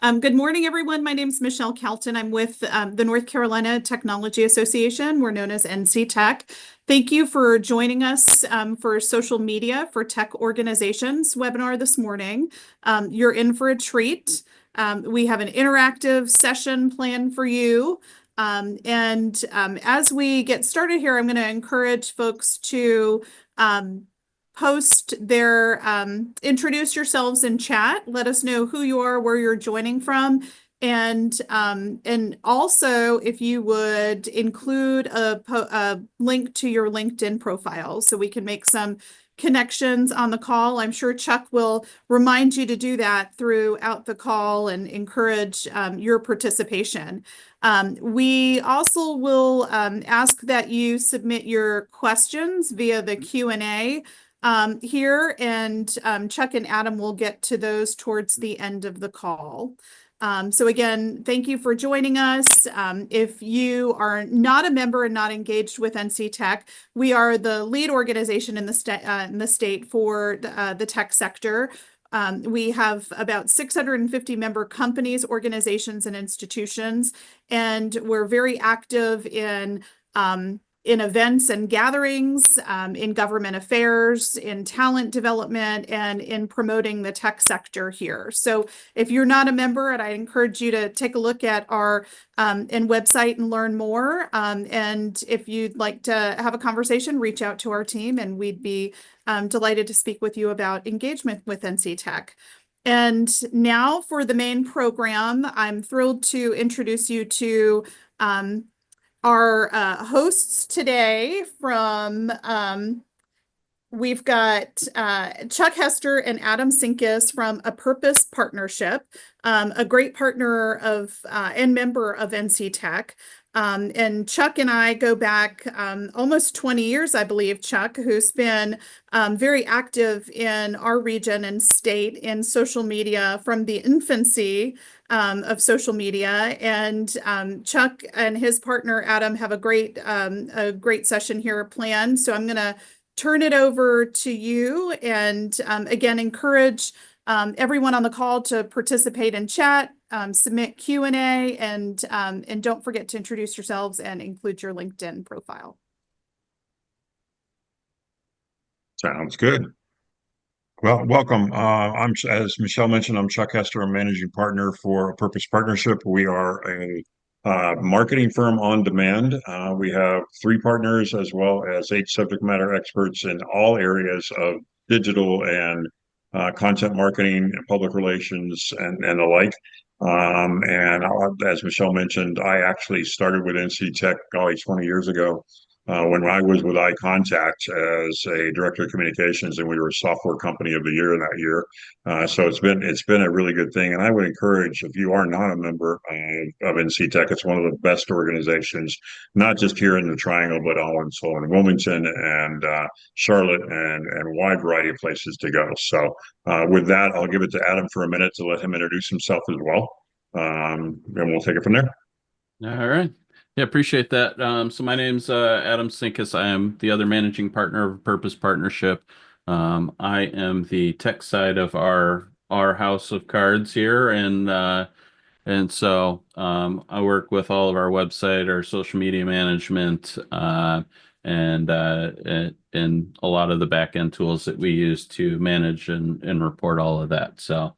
Good morning, everyone. My name is Michelle Calton. I'm with the North Carolina Technology Association. We're known as NC Tech. Thank you for joining us for Social Media for Tech Organizations webinar this morning. You're in for a treat. We have an interactive session planned for you. As we get started here, I'm going to encourage folks to post their introduce yourselves in chat. Let us know who you are, where you're joining from, and also if you would include a link to your LinkedIn profile so we can make some connections on the call. I'm sure Chuck will remind you to do that throughout the call and encourage your participation. We also will ask that you submit your questions via the Q&A here, and Chuck and Adam will get to those towards the end of the call. So again, thank you for joining us. If you are not a member and not engaged with NC Tech, we are the lead organization in the state for the tech sector. We have about 650 member companies, organizations, and institutions, and we're very active in events and gatherings, in government affairs, in talent development, and in promoting the tech sector here. So if you're not a member, and I encourage you to take a look at our website and learn more. And if you'd like to have a conversation, reach out to our team, and we'd be delighted to speak with you about engagement with NC Tech. And now for the main program, I'm thrilled to introduce you to our hosts today from, we've got Chuck Hester and Adam Sinkus from A Purpose Partnership, a great partner of and member of NC Tech. And Chuck and I go back almost 20 years, I believe, Chuck, who's been very active in our region and state in social media from the infancy of social media. And Chuck and his partner, Adam, have a great session here planned. So I'm going to turn it over to you and again, encourage everyone on the call to participate in chat, submit Q&A, and don't forget to introduce yourselves and include your LinkedIn profile. Sounds good. Well, welcome. As Michelle mentioned, I'm Chuck Hester. I'm managing partner for A Purpose Partnership. We are a marketing firm on demand. We have 3 partners as well as 8 subject matter experts in all areas of digital and content marketing, public relations, and the like. As Michelle mentioned, I actually started with NC Tech, 20 years ago. When I was with iContact as a director of communications, and we were a software company of the year in that year. So it's been a really good thing. And I would encourage, if you are not a member of NC Tech, it's one of the best organizations, not just here in the Triangle, but also in Wilmington and Charlotte and a wide variety of places to go. So with that, I'll give it to Adam for a minute to let him introduce himself as well. And we'll take it from there. All right. Yeah, appreciate that. So my name's Adam Sinkus. I am the other managing partner of Purpose Partnership. I am the tech side of our house of cards here, and so I work with all of our website, our social media management, and a lot of the back end tools that we use to manage and report all of that. So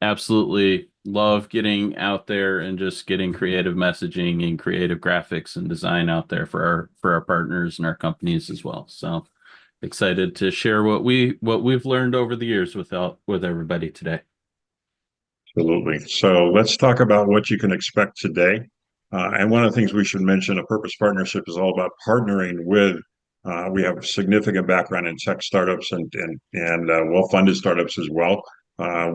absolutely love getting out there and just getting creative messaging and creative graphics and design out there for our partners and our companies as well. So excited to share what we've learned over the years with everybody today. Absolutely. So let's talk about what you can expect today. And one of the things we should mention, A Purpose Partnership is all about partnering with. We have significant background in tech startups and well-funded startups as well.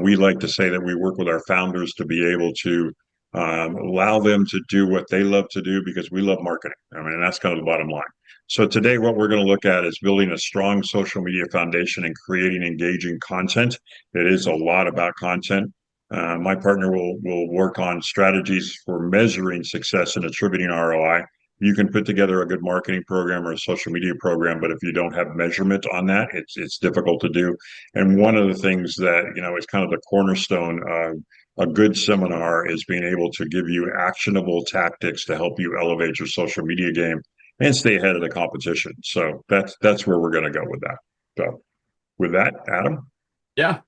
We like to say that we work with our founders to be able to allow them to do what they love to do because we love marketing. I mean, that's kind of the bottom line. So today, what we're going to look at is building a strong social media foundation and creating engaging content. It is a lot about content. My partner will work on strategies for measuring success and attributing ROI. You can put together a good marketing program or a social media program, but if you don't have measurement on that, it's difficult to do. And one of the things that is kind of the cornerstone a good seminar is being able to give you actionable tactics to help you elevate your social media game and stay ahead of the competition. So that's where we're going to go with that. So with that, Adam. Yeah.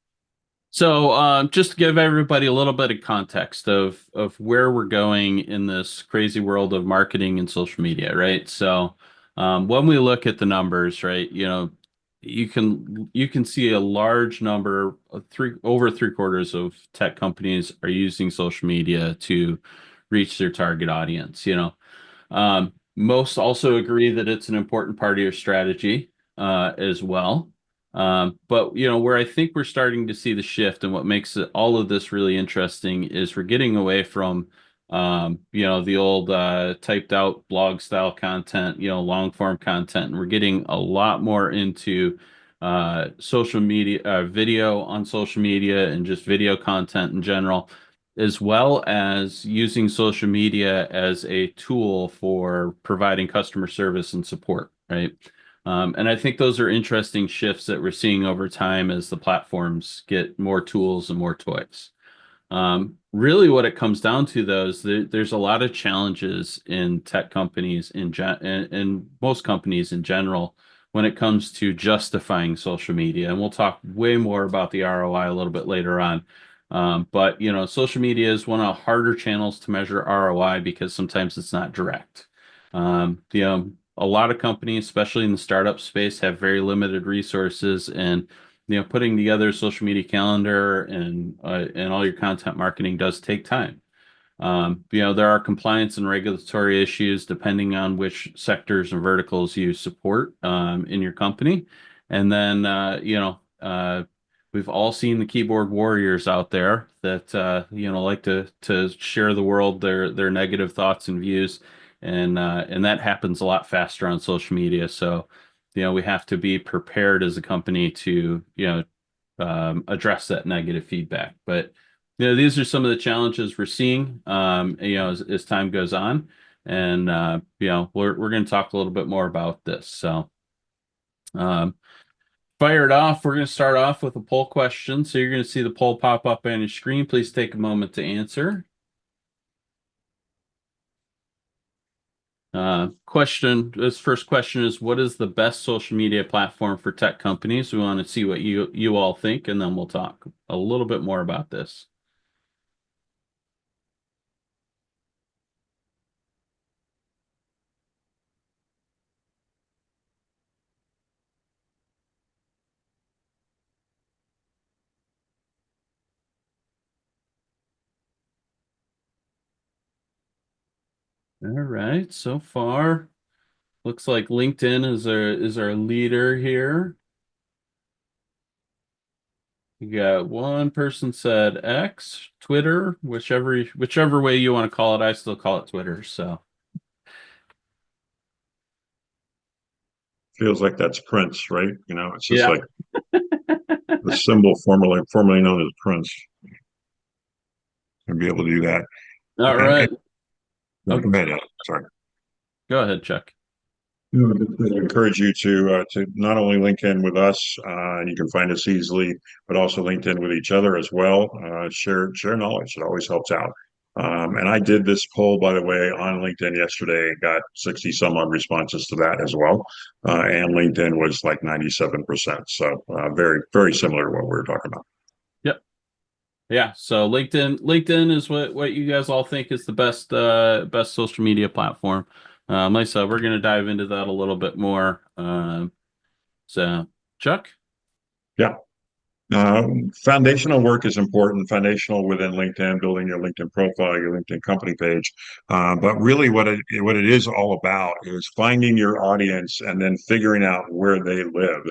So just to give everybody a little bit of context of where we're going in this crazy world of marketing and social media, right? So when we look at the numbers, right, you can see a large number of over three-quarters of tech companies are using social media to reach their target audience. Most also agree that it's an important part of your strategy as well. But where I think we're starting to see the shift and what makes all of this really interesting is we're getting away from the old typed out blog style content, long form content, and we're getting a lot more into social media, video on social media and just video content in general, as well as using social media as a tool for providing customer service and support, right? And I think those are interesting shifts that we're seeing over time as the platforms get more tools and more toys. Really what it comes down to, though, is there's a lot of challenges in tech companies and most companies in general when it comes to justifying social media. And we'll talk way more about the ROI a little bit later on. But social media is one of the harder channels to measure ROI because sometimes it's not direct. A lot of companies, especially in the startup space, have very limited resources, and putting together a social media calendar and all your content marketing does take time. There are compliance and regulatory issues depending on which sectors and verticals you support in your company. And then, we've all seen the keyboard warriors out there that, like to share the world their negative thoughts and views. And that happens a lot faster on social media. So, we have to be prepared as a company to, address that negative feedback. But these are some of the challenges we're seeing, as time goes on, and we're going to talk a little bit more about this. So, fire it off. We're going to start off with a poll question. So you're going to see the poll pop up on your screen. Please take a moment to answer. This first question is, what is the best social media platform for tech companies? We want to see what you all think, and then we'll talk a little bit more about this. All right, so far looks like LinkedIn is our leader here. You got one person said X, Twitter, whichever way you want to call it. I still call it Twitter. So Feels like that's Prince, right? It's just yeah. like the symbol formerly known as Prince. And be able to do that. All right. Go ahead, Adam. Sorry. Go ahead, Chuck. I encourage you to not only link in with us, and you can find us easily, but also LinkedIn with each other as well. Share knowledge. It always helps out. And I did this poll, by the way, on LinkedIn yesterday. Got 60 some odd responses to that as well. And LinkedIn was like 97%. So very, very similar to what we were talking about. Yep. Yeah. So LinkedIn is what you guys all think is the best social media platform. Myself, we're going to dive into that a little bit more. So, Chuck? Yeah. Foundational work is important, foundational within LinkedIn, building your LinkedIn profile, your LinkedIn company page. But really what it is all about is finding your audience and then figuring out where they live.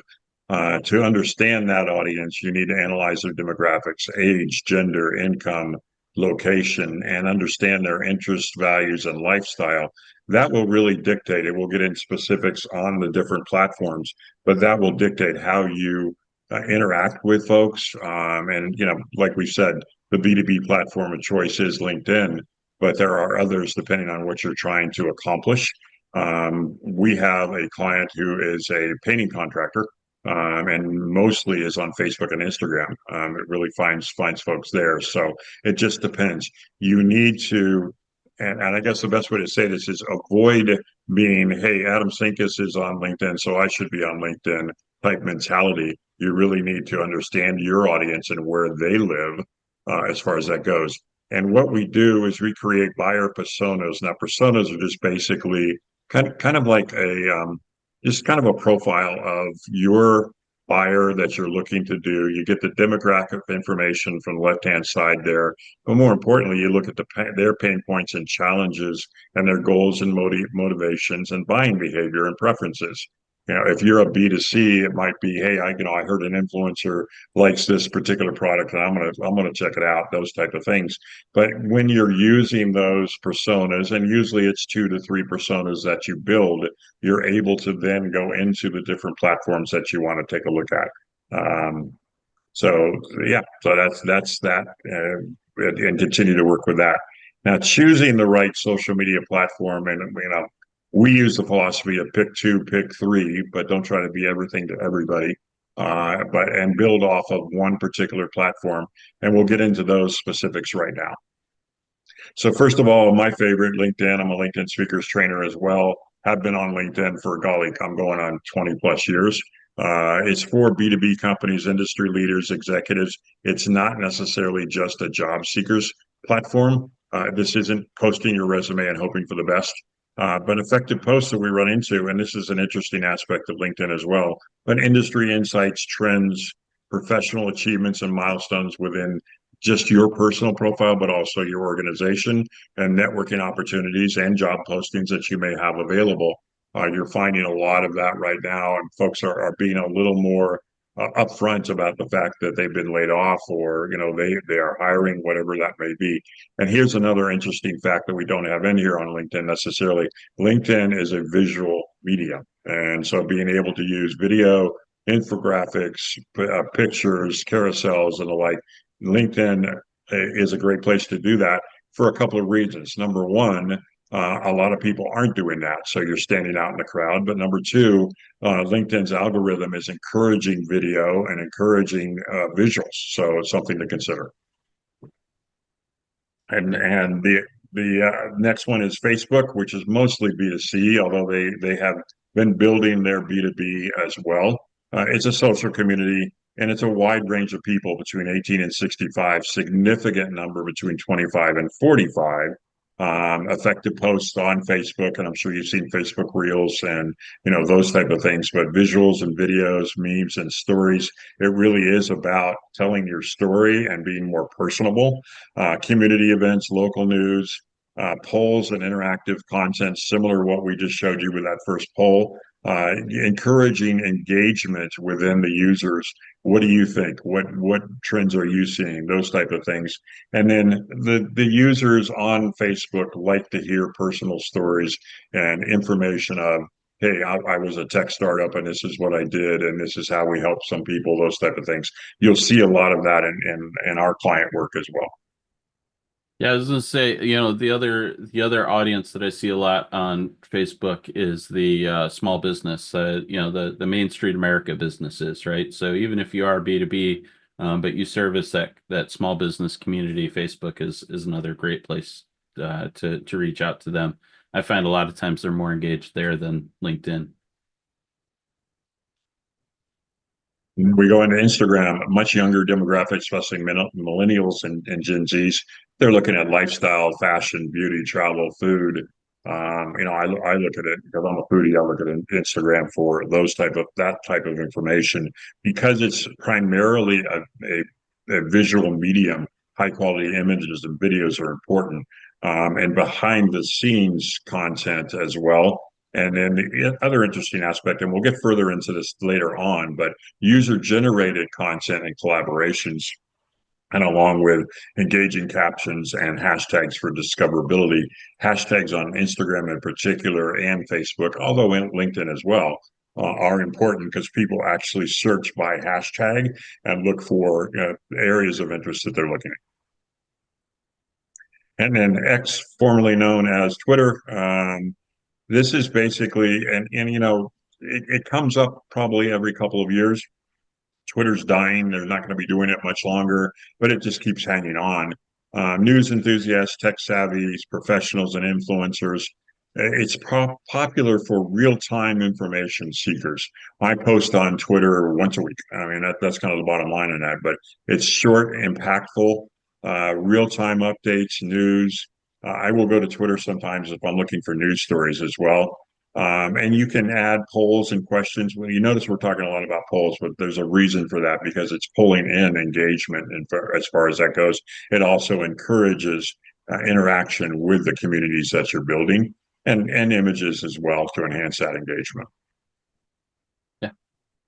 To understand that audience, you need to analyze their demographics, age, gender, income, location, and understand their interests, values, and lifestyle. That will really dictate it. We'll get into specifics on the different platforms, but that will dictate how you interact with folks. And, like we said, the B2B platform of choice is LinkedIn, but there are others depending on what you're trying to accomplish. We have a client who is a painting contractor, and mostly is on Facebook and Instagram. It really finds folks there. So it just depends. You need to, and I guess the best way to say this is avoid being, hey, Adam Sinkus is on LinkedIn, so I should be on LinkedIn type mentality. You really need to understand your audience and where they live as far as that goes. And what we do is we create buyer personas. Now, personas are just basically kind of like just kind of a profile of your buyer that you're looking to do. You get the demographic information from the left-hand side there, but more importantly, you look at their pain points and challenges and their goals and motivations and buying behavior and preferences. If you're a B2C, it might be, hey, I heard an influencer likes this particular product, and I'm gonna check it out. Those type of things. But when you're using those personas, and usually it's 2 to 3 personas that you build, you're able to then go into the different platforms that you want to take a look at. So yeah, so that's that, and continue to work with that. Now, choosing the right social media platform, and we use the philosophy of pick two, pick three, but don't try to be everything to everybody. And build off of one particular platform, and we'll get into those specifics right now. So first of all, my favorite, LinkedIn. I'm a LinkedIn speakers trainer as well. Have been on LinkedIn for, golly, I'm going on 20 plus years. It's for B2B companies, industry leaders, executives. It's not necessarily just a job seekers platform. This isn't posting your resume and hoping for the best. But effective posts that we run into, and this is an interesting aspect of LinkedIn as well, but industry insights, trends, professional achievements, and milestones within just your personal profile, but also your organization, and networking opportunities and job postings that you may have available. You're finding a lot of that right now, and folks are being a little more upfront about the fact that they've been laid off, or they are hiring, whatever that may be. And here's another interesting fact that we don't have in here on LinkedIn necessarily. LinkedIn is a visual medium, and so being able to use video, infographics, pictures, carousels, and the like, LinkedIn is a great place to do that for a couple of reasons. Number one, a lot of people aren't doing that, so you're standing out in the crowd. But number two, LinkedIn's algorithm is encouraging video and encouraging visuals, so it's something to consider. And the next one is Facebook, which is mostly B2C, although they have been building their B2B as well. It's a social community, and it's a wide range of people between 18 and 65, significant number between 25 and 45. Effective posts on Facebook, and I'm sure you've seen Facebook Reels and those type of things, but visuals and videos, memes and stories. It really is about telling your story and being more personable. Community events, local news, polls, and interactive content, similar to what we just showed you with that first poll. Encouraging engagement within the users. What do you think? What trends are you seeing? Those type of things. And then the users on Facebook like to hear personal stories and information of, hey, I was a tech startup and this is what I did and this is how we help some people, those type of things. You'll see a lot of that in our client work as well. Yeah, I was gonna say, the other audience that I see a lot on Facebook is the small business, the Main Street America businesses, right? So even if you are B2B, but you service that small business community, Facebook is another great place to reach out to them. I find a lot of times they're more engaged there than LinkedIn. We go into Instagram, much younger demographic, especially millennials and Gen Zs. They're looking at lifestyle, fashion, beauty, travel, food. I look at it because I'm a foodie. I look at Instagram for that type of information because it's primarily a visual medium. High quality images and videos are important, and behind the scenes content as well. And then the other interesting aspect, and we'll get further into this later on, but user-generated content and collaborations, and along with engaging captions and hashtags for discoverability. Hashtags on Instagram in particular and Facebook, although in LinkedIn as well, are important because people actually search by hashtag and look for areas of interest that they're looking at. And then X, formerly known as Twitter. This is basically, and it comes up probably every couple of years. Twitter's dying. They're not going to be doing it much longer, but it just keeps hanging on. News enthusiasts, tech savvies, professionals, and influencers. It's popular for real-time information seekers. I post on Twitter once a week. I mean, that's kind of the bottom line in that, but it's short, impactful, real-time updates, news. I will go to Twitter sometimes if I'm looking for news stories as well. And you can add polls and questions. Well, you notice we're talking a lot about polls, but there's a reason for that because it's pulling in engagement. And as far as that goes, it also encourages interaction with the communities that you're building and images as well to enhance that engagement. Yeah.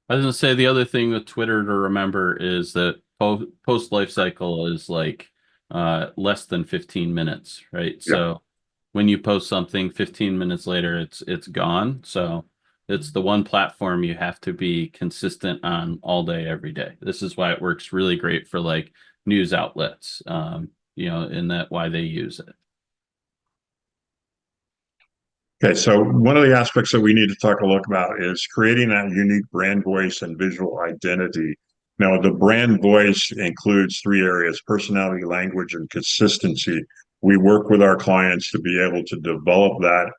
I was gonna say the other thing with Twitter to remember is that post life cycle is like less than 15 minutes, right? Yep. So when you post something 15 minutes later, it's gone. So it's the one platform you have to be consistent on all day, every day. This is why it works really great for like news outlets, and that why they use it. Okay, so one of the aspects that we need to talk a look about is creating that unique brand voice and visual identity. Now, the brand voice includes three areas: personality, language, and consistency. We work with our clients to be able to develop that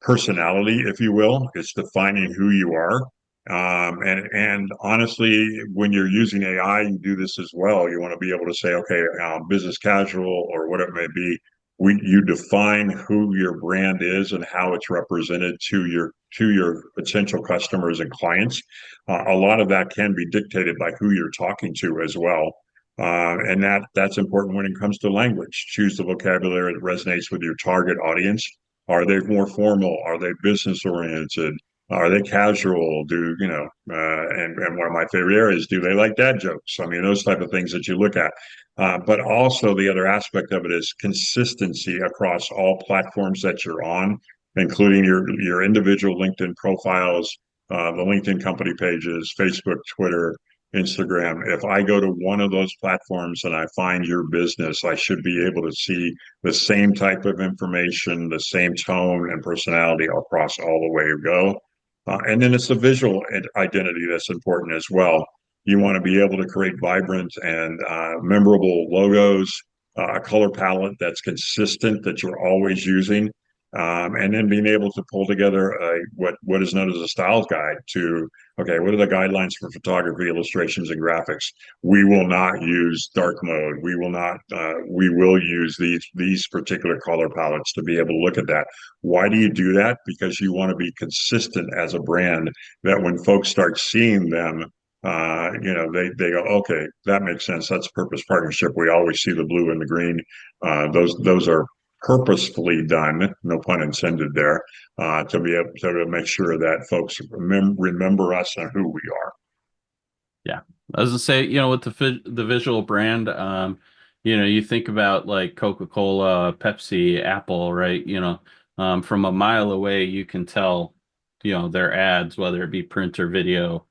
personality, if you will. It's defining who you are. And honestly, when you're using AI, you do this as well. You want to be able to say, okay, business casual or whatever it may be. You define who your brand is and how it's represented to your potential customers and clients. A lot of that can be dictated by who you're talking to as well. And that's important when it comes to language. Choose the vocabulary that resonates with your target audience. Are they more formal? Are they business oriented? Are they casual? And one of my favorite areas, do they like dad jokes? I mean, those type of things that you look at. But also the other aspect of it is consistency across all platforms that you're on, including your individual LinkedIn profiles, the LinkedIn company pages, Facebook, Twitter, Instagram. If I go to one of those platforms and I find your business, I should be able to see the same type of information, the same tone and personality across all the way you go. And then it's the visual identity that's important as well. You want to be able to create vibrant and memorable logos, a color palette that's consistent that you're always using, and then being able to pull together what is known as a styles guide to, okay, what are the guidelines for photography, illustrations, and graphics? We will not use dark mode. We will use these particular color palettes to be able to look at that. Why do you do that? Because you want to be consistent as a brand, that when folks start seeing them, they go, okay, that makes sense. That's purpose partnership. We always see the blue and the green. Those are purposefully done, no pun intended there, to be able to make sure that folks remember us and who we are. Yeah. I was gonna say, with the visual brand, you think about like Coca-Cola, Pepsi, Apple, right? From a mile away, you can tell, their ads, whether it be print or video.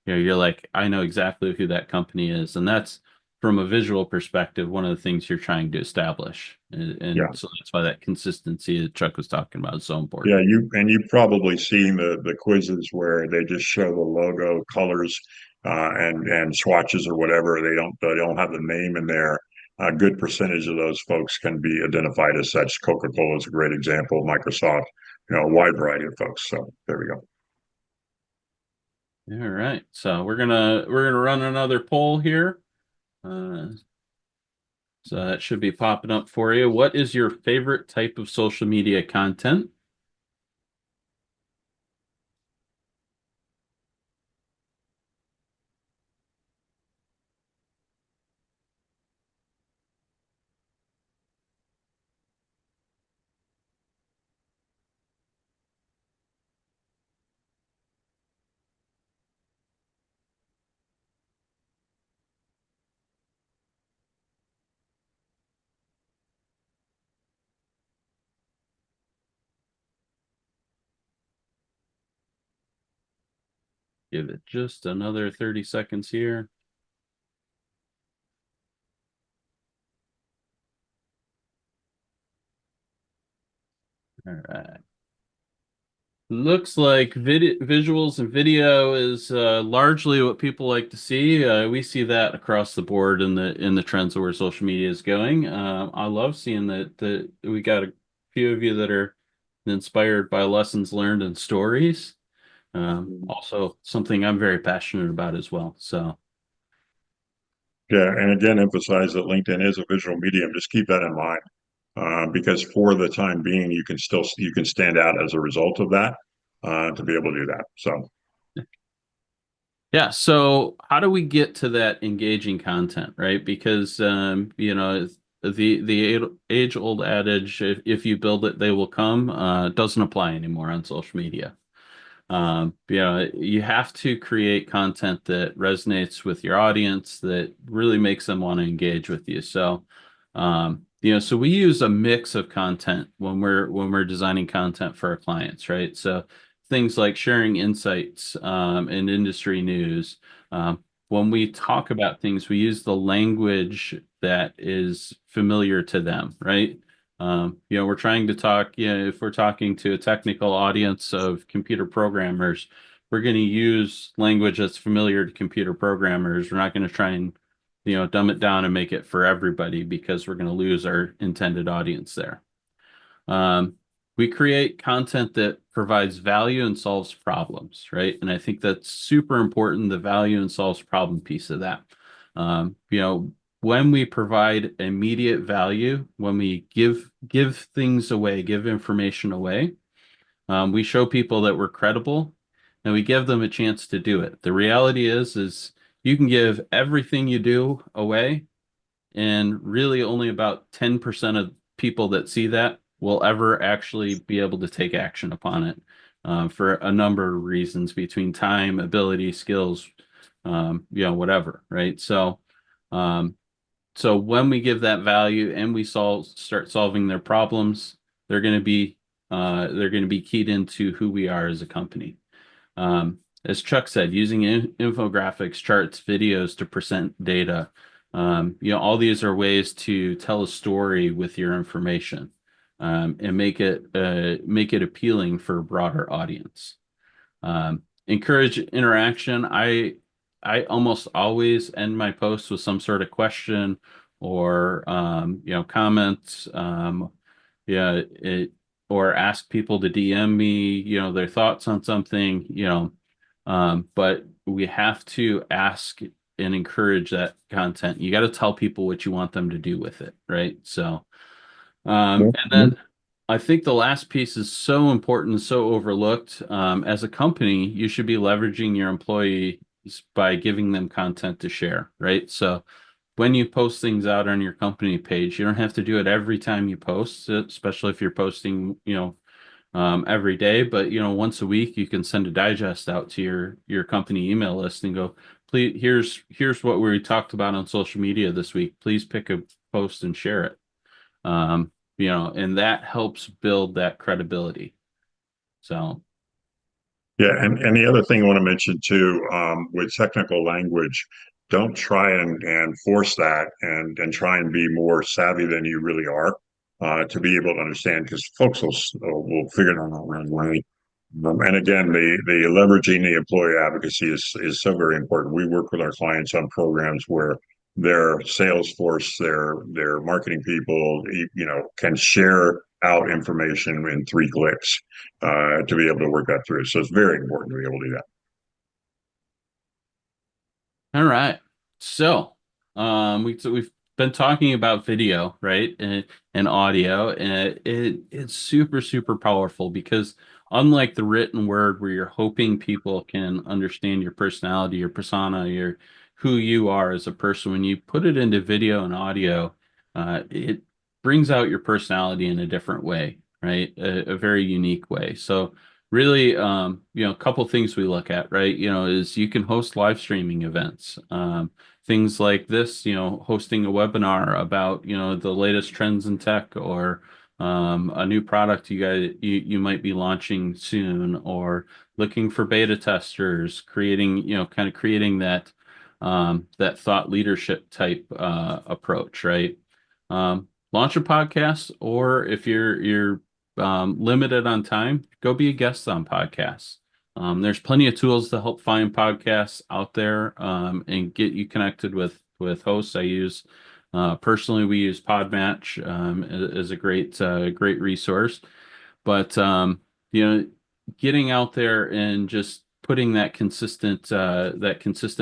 You're like, I know exactly who that company is, and that's from a visual perspective, one of the things you're trying to establish, Yeah. and so that's why that consistency that Chuck was talking about is so Yeah, important. you've probably seen the quizzes where they just show the logo, colors, and swatches or whatever. They don't have the name in there. A good percentage of those folks can be identified as such. Coca-Cola is a great example. Microsoft, a wide variety of folks. So there we go. All right, so we're gonna run another poll here. Uh, so that should be popping up for you. What is your favorite type of social media content? Give it just another 30 seconds here. All right. Looks like visuals and video is largely what people like to see. We see that across the board in the trends of where social media is going. I love seeing that we got a few of you that are inspired by lessons learned and stories. Also something I'm very passionate about as well. So Yeah, and again, emphasize that LinkedIn is a visual medium. Just keep that in mind, because for the time being, you can stand out as a result of that, to be able to do that. So yeah, so how do we get to that engaging content, right? Because the age old adage, if you build it, they will come, doesn't apply anymore on social media. You have to create content that resonates with your audience, that really makes them want to engage with you. So, so we use a mix of content when we're designing content for our clients, right? So things like sharing insights, and industry news. When we talk about things, we use the language that is familiar to them, right? We're trying to talk, if we're talking to a technical audience of computer programmers, we're going to use language that's familiar to computer programmers. We're not going to try and, dumb it down and make it for everybody because we're going to lose our intended audience there. Um, we create content that provides value and solves problems, right? And I think that's super important, the value and solves problem piece of that. When we provide immediate value, when we give things away, give information away, we show people that we're credible and we give them a chance to do it. The reality is you can give everything you do away, and really only about 10% of people that see that will ever actually be able to take action upon it, for a number of reasons between time, ability, skills, whatever, right? Um, so when we give that value and we start solving their problems, they're going to be keyed into who we are as a company. As Chuck said, using infographics, charts, videos to present data. All these are ways to tell a story with your information, and make it appealing for a broader audience. Encourage interaction. I almost always end my posts with some sort of question or comments. Yeah, or ask people to DM me, their thoughts on something, but we have to ask and encourage that content. You got to tell people what you want them to do with it, right? So, and then I think the last piece is so important and so overlooked. As a company, you should be leveraging your employees by giving them content to share, right? So when you post things out on your company page, you don't have to do it every time you post, especially if you're posting, every day. But once a week, you can send a digest out to your company email list and go, please, here's what we talked about on social media this week. Please pick a post and share it. And that helps build that credibility. So yeah, and the other thing I want to mention too, with technical language, don't try and force that and try and be more savvy than you really are, to be able to understand, because folks will figure it out right away. And again, the leveraging the employee advocacy is so very important. We work with our clients on programs where their sales force, their marketing people, can share out information in 3 clicks, to be able to work that through. So it's very important to be able to do that. all right. So we've been talking about video, right? And audio, and it's super, super powerful because unlike the written word where you're hoping people can understand your personality, your persona, your who you are as a person, when you put it into video and audio, it brings out your personality in a different way, right? A very unique way. So really, a couple things we look at, right? Is you can host live streaming events. Things like this, hosting a webinar about, the latest trends in tech, or a new product you might be launching soon, or looking for beta testers, creating, kind of creating that thought leadership type approach, right? Launch a podcast, or if you're limited on time, go be a guest on podcasts. There's plenty of tools to help find podcasts out there and get you connected with hosts. I use personally, we use Podmatch as a great resource. But getting out there and just putting that consistent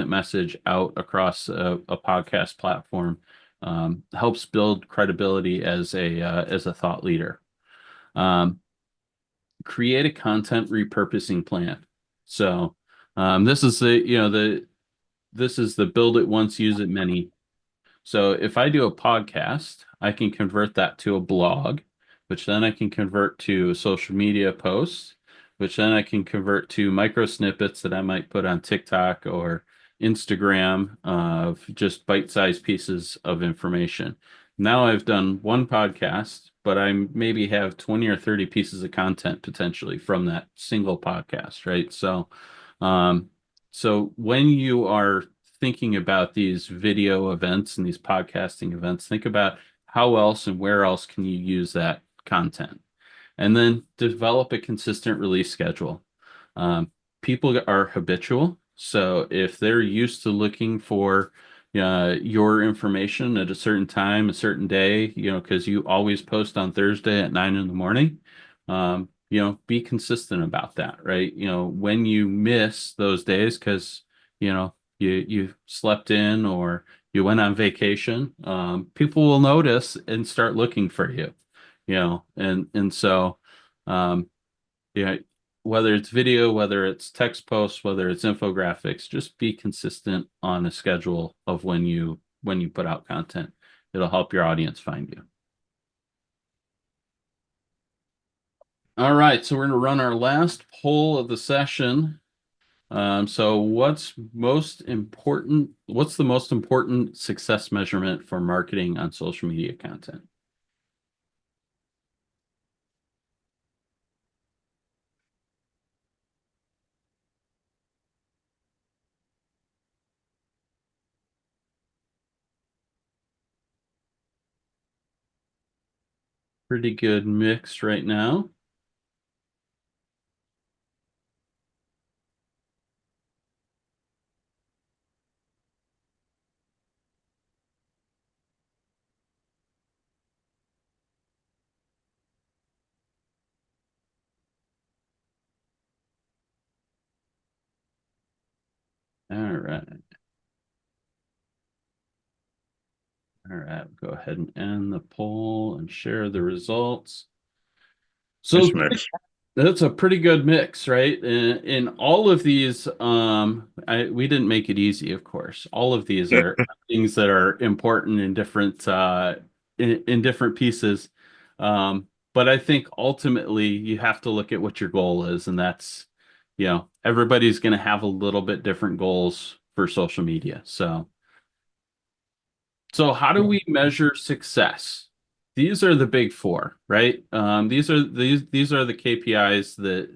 message out across a podcast platform helps build credibility as a thought leader. Create a content repurposing plan. So this is the build it once, use it many. So if I do a podcast, I can convert that to a blog, which then I can convert to a social media post, which then I can convert to micro snippets that I might put on TikTok or Instagram of just bite-sized pieces of information. Now I've done one podcast, but I maybe have 20 or 30 pieces of content potentially from that single podcast, right? So when you are thinking about these video events and these podcasting events, think about how else and where else can you use that content, and then develop a consistent release schedule. People are habitual, so if they're used to looking for your information at a certain time, a certain day, because you always post on Thursday at 9 in the morning, be consistent about that, right? When you miss those days because you slept in or you went on vacation, people will notice and start looking for you, and so whether it's video, whether it's text posts, whether it's infographics, just be consistent on a schedule of when you put out content. It'll help your audience find you. All right, so we're going to run our last poll of the session. So what's the most important success measurement for marketing on social media content? Pretty good mix right now. All right. All right, go ahead and end the poll and share the results. So Nice mix. that's a pretty good mix, right? In all of these, we didn't make it easy, of course. All of these are things that are important in different in different pieces. But I think ultimately you have to look at what your goal is, and that's, everybody's going to have a little bit different goals for social media. So how do we measure success? These are the big four, right? These are the KPIs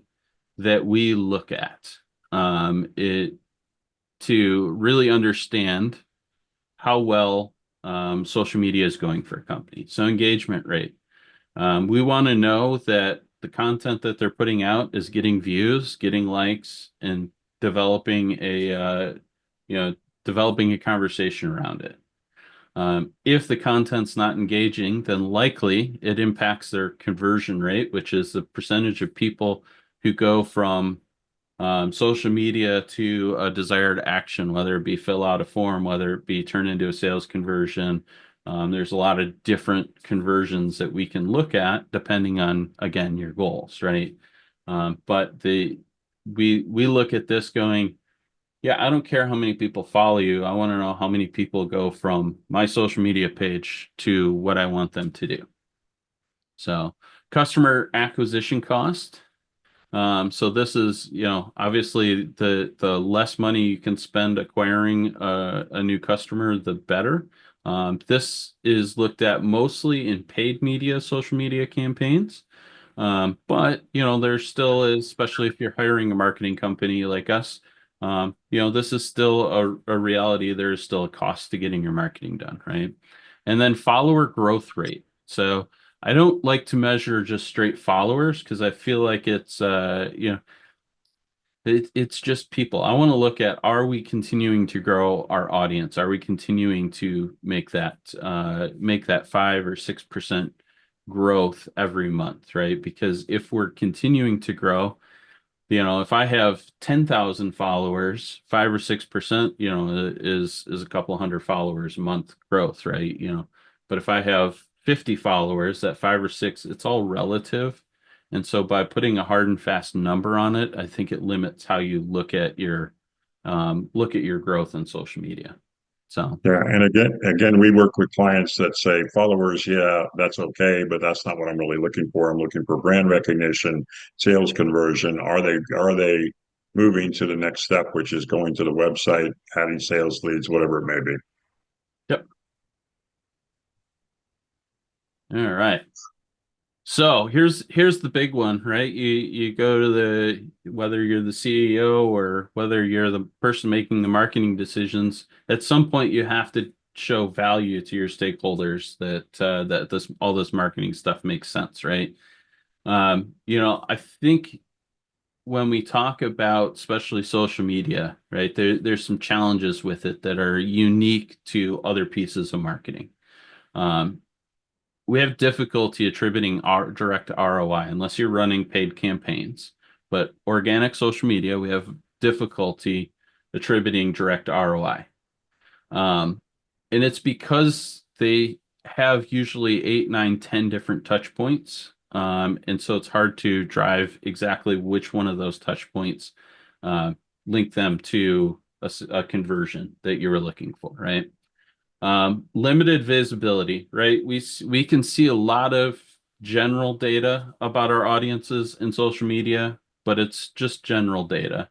that we look at to really understand how well social media is going for a company. So engagement rate. We want to know that the content that they're putting out is getting views, getting likes, and developing a conversation around it. If the content's not engaging, then likely it impacts their conversion rate, which is the percentage of people who go from social media to a desired action, whether it be fill out a form, whether it be turn into a sales conversion. There's a lot of different conversions that we can look at depending on, again, your goals, right? But we look at this going, yeah, I don't care how many people follow you. I want to know how many people go from my social media page to what I want them to do. So customer acquisition cost. So this is, obviously the less money you can spend acquiring a new customer, the better. This is looked at mostly in paid media, social media campaigns. But, there still is, especially if you're hiring a marketing company like us, this is still a reality. There is still a cost to getting your marketing done, right? And then follower growth rate. So I don't like to measure just straight followers because I feel like it's it's just people. I want to look at, are we continuing to grow our audience? Are we continuing to make that 5 or 6% growth every month, right? Because if we're continuing to grow, if I have 10,000 followers, 5 or 6%, is a couple hundred followers a month growth, right? But if I have 50 followers, that 5 or 6, it's all relative. And so by putting a hard and fast number on it, I think it limits how you look at your growth in social media. So Yeah, and again, we work with clients that say followers, yeah, that's okay, but that's not what I'm really looking for. I'm looking for brand recognition, sales conversion. Are they moving to the next step, which is going to the website, adding sales leads, whatever it may be. yep. All right. So here's the big one, right? You go to whether you're the CEO or whether you're the person making the marketing decisions, at some point you have to show value to your stakeholders that all this marketing stuff makes sense, right? I think when we talk about especially social media, right, there's some challenges with it that are unique to other pieces of marketing. Um, we have difficulty attributing our direct ROI unless you're running paid campaigns. But organic social media, we have difficulty attributing direct ROI. And it's because they have usually 8, 9, 10 different touch points. And so it's hard to drive exactly which one of those touch points link them to a conversion that you were looking for, right? Limited visibility, right? We can see a lot of general data about our audiences in social media, but it's just general data.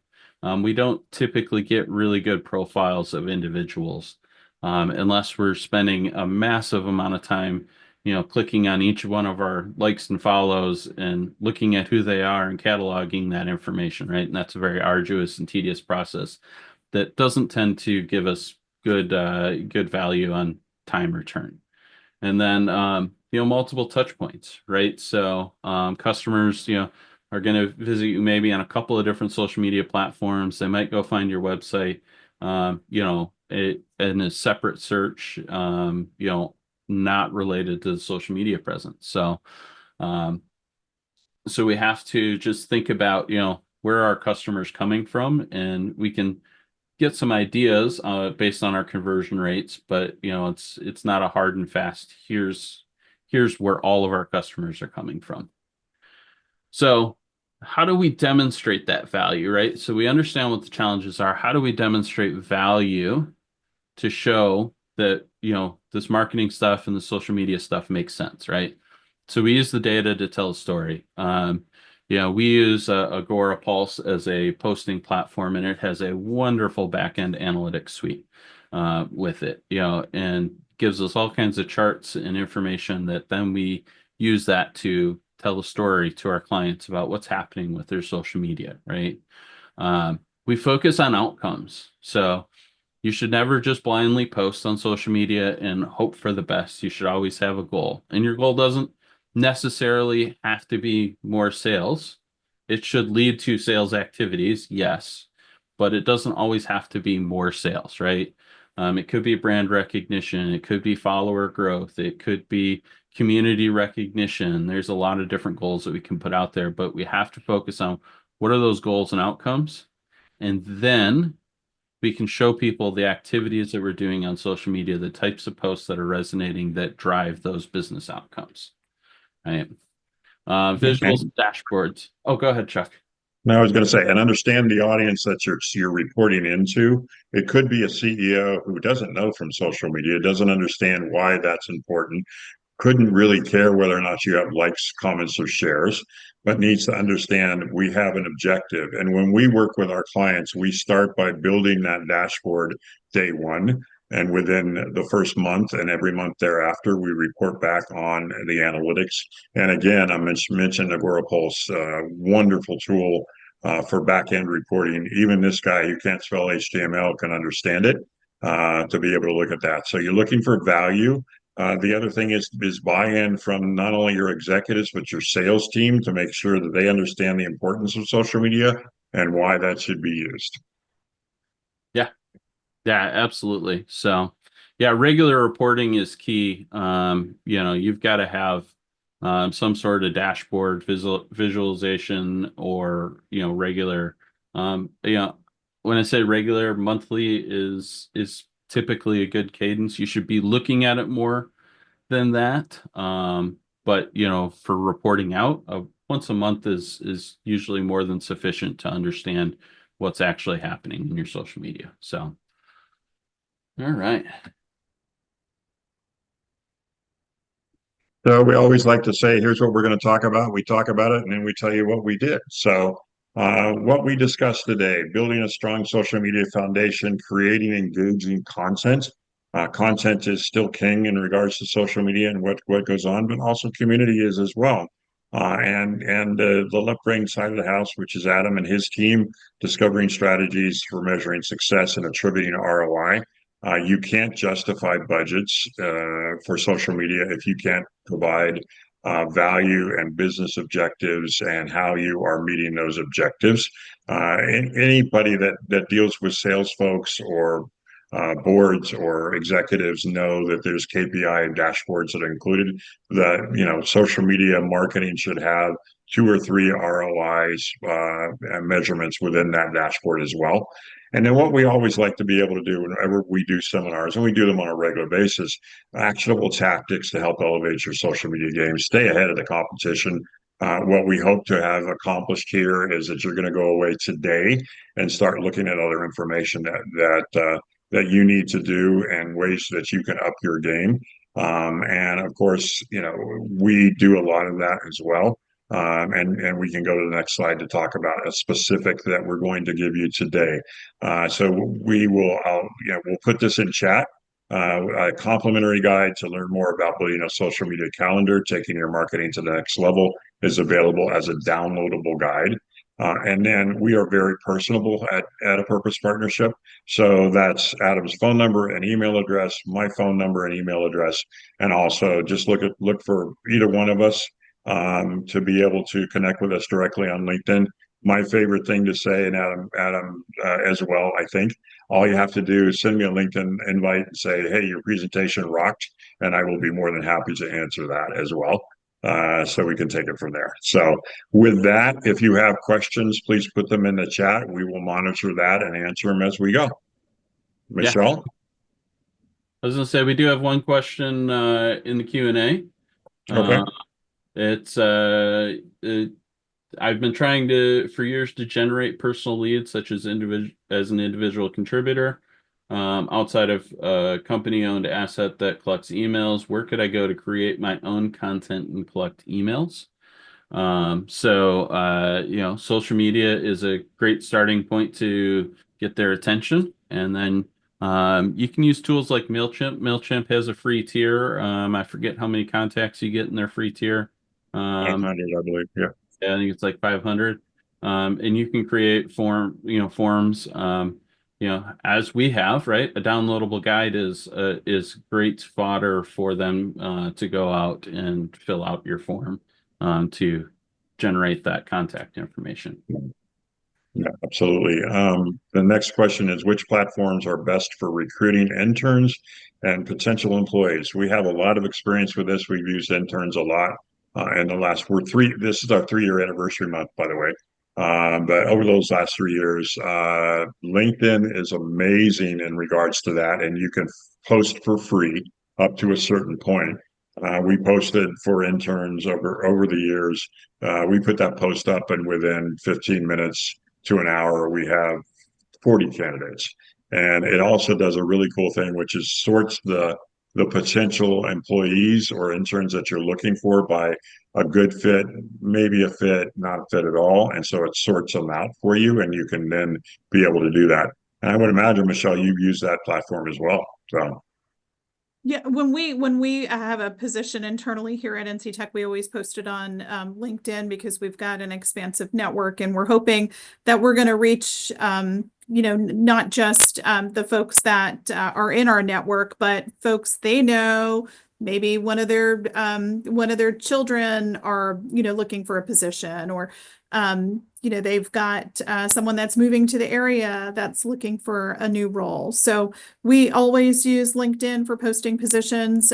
We don't typically get really good profiles of individuals unless we're spending a massive amount of time, clicking on each one of our likes and follows and looking at who they are and cataloging that information, right? And that's a very arduous and tedious process that doesn't tend to give us good value on time return. And then multiple touch points, right? So customers are going to visit you maybe on a couple of different social media platforms. They might go find your website in a separate search, not related to the social media presence. So we have to just think about where our customers coming from, and we can get some ideas based on our conversion rates, but it's not a hard and fast. Here's where all of our customers are coming from. So how do we demonstrate that value, right? So we understand what the challenges are. How do we demonstrate value to show that this marketing stuff and the social media stuff makes sense, right? So we use the data to tell a story. We use Agorapulse as a posting platform, and it has a wonderful backend analytics suite with it, and gives us all kinds of charts and information that then we use that to tell a story to our clients about what's happening with their social media, right? We focus on outcomes. So you should never just blindly post on social media and hope for the best. You should always have a goal, and your goal doesn't necessarily have to be more sales. It should lead to sales activities, yes, but it doesn't always have to be more sales, right? It could be brand recognition. It could be follower growth. It could be community recognition. There's a lot of different goals that we can put out there, but we have to focus on what are those goals and outcomes. And then we can show people the activities that we're doing on social media, the types of posts that are resonating that drive those business outcomes. Right. Visuals, dashboards. Oh, go ahead, Chuck. No, I was going to say, and understand the audience that you're reporting into. It could be a CEO who doesn't know from social media, doesn't understand why that's important, couldn't really care whether or not you have likes, comments, or shares, but needs to understand we have an objective. And when we work with our clients, we start by building that dashboard day one. And within the first month and every month thereafter, we report back on the analytics. And again, I mentioned Agorapulse, wonderful tool for back-end reporting. Even this guy who can't spell HTML can understand it to be able to look at that. So you're looking for value. The other thing is buy-in from not only your executives, but your sales team to make sure that they understand the importance of social media and why that should be used. Yeah, absolutely. So, yeah, regular reporting is key. You've got to have some sort of dashboard visualization or, regular. When I say regular, monthly is typically a good cadence. You should be looking at it more than that. But for reporting out, once a month is usually more than sufficient to understand what's actually happening in your social media. So. All right. So we always like to say, here's what we're going to talk about. We talk about it and then we tell you what we did. So what we discussed today, building a strong social media foundation, creating engaging content. Content is still king in regards to social media and what goes on, but also community is as well. And the left brain side of the house, which is Adam and his team, discovering strategies for measuring success and attributing ROI. You can't justify budgets for social media if you can't provide value and business objectives and how you are meeting those objectives. Anybody that deals with sales folks or boards or executives know that there's KPI and dashboards that are included. That social media marketing should have 2 or 3 ROIs and measurements within that dashboard as well. And then what we always like to be able to do whenever we do seminars, and we do them on a regular basis, actionable tactics to help elevate your social media game, stay ahead of the competition. What we hope to have accomplished here is that you're going to go away today and start looking at other information that you need to do and ways that you can up your game. And of course, we do a lot of that as well. And we can go to the next slide to talk about a specific that we're going to give you today. So we'll put this in chat. A complimentary guide to learn more about building a social media calendar, taking your marketing to the next level is available as a downloadable guide. And then we are very personable at a purpose partnership. So that's Adam's phone number and email address, my phone number and email address. And also just look for either one of us to be able to connect with us directly on LinkedIn. My favorite thing to say, and Adam as well, I think, all you have to do is send me a LinkedIn invite and say, hey, your presentation rocked, and I will be more than happy to answer that as well. So we can take it from there. So with that, if you have questions, please put them in the chat. We will monitor that and answer them as we go. Michelle? I was going to say, we do have one question in the Q&A. Okay. I've been trying for years to generate personal leads, such as an individual contributor, outside of a company-owned asset that collects emails. Where could I go to create my own content and collect emails? Social media is a great starting point to get their attention, and then you can use tools like MailChimp. MailChimp has a free tier. I forget how many contacts you get in their free tier. 500, I believe. Yeah. I think it's like 500. And you can create forms, as we have, right? A downloadable guide is great fodder for them to go out and fill out your form to generate that contact information. Yeah, absolutely. The next question is, which platforms are best for recruiting interns and potential employees? We have a lot of experience with this. We've used interns a lot in the last this is our 3-year anniversary month, by the way. But over those last 3 years, LinkedIn is amazing in regards to that, and you can post for free up to a certain point. We posted for interns over the years. We put that post up, and within 15 minutes to an hour, we have 40 candidates. And it also does a really cool thing, which is sorts the potential employees or interns that you're looking for by a good fit, maybe a fit, not a fit at all. And so it sorts them out for you, and you can then be able to do that. And I would imagine, Michelle, you've used that platform as well. So. Yeah, when we have a position internally here at NC Tech, we always post it on LinkedIn because we've got an expansive network, and we're hoping that we're going to reach not just the folks that are in our network, but folks they know, maybe one of their children are, looking for a position, or they've got someone that's moving to the area that's looking for a new role. So we always use LinkedIn for posting positions.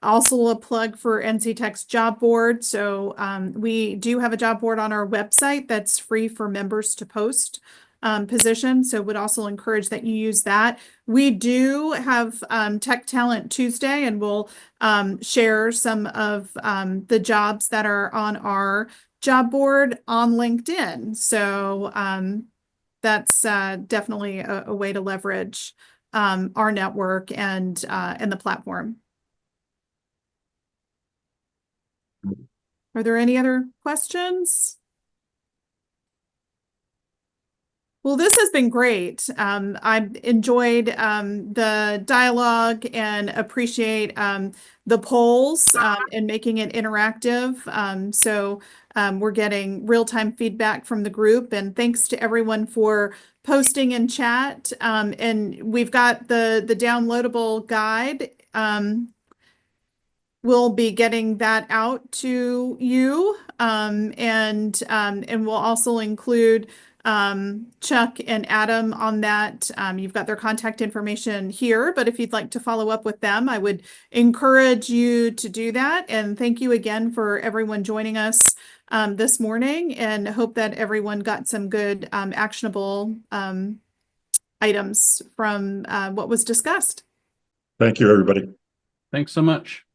Also a plug for NC Tech's job board. So we do have a job board on our website that's free for members to post positions. So would also encourage that you use that. We do have Tech Talent Tuesday, and we'll share some of the jobs that are on our job board on LinkedIn. So that's definitely a way to leverage our network and the platform. Are there any other questions? Well, this has been great. I've enjoyed the dialogue and appreciate the polls and making it interactive. So we're getting real-time feedback from the group, and thanks to everyone for posting in chat. And we've got the downloadable guide. We'll be getting that out to you, and we'll also include Chuck and Adam on that. You've got their contact information here, but if you'd like to follow up with them, I would encourage you to do that. And thank you again for everyone joining us this morning, and hope that everyone got some good actionable items from what was discussed. Thank you, everybody. Thanks so much.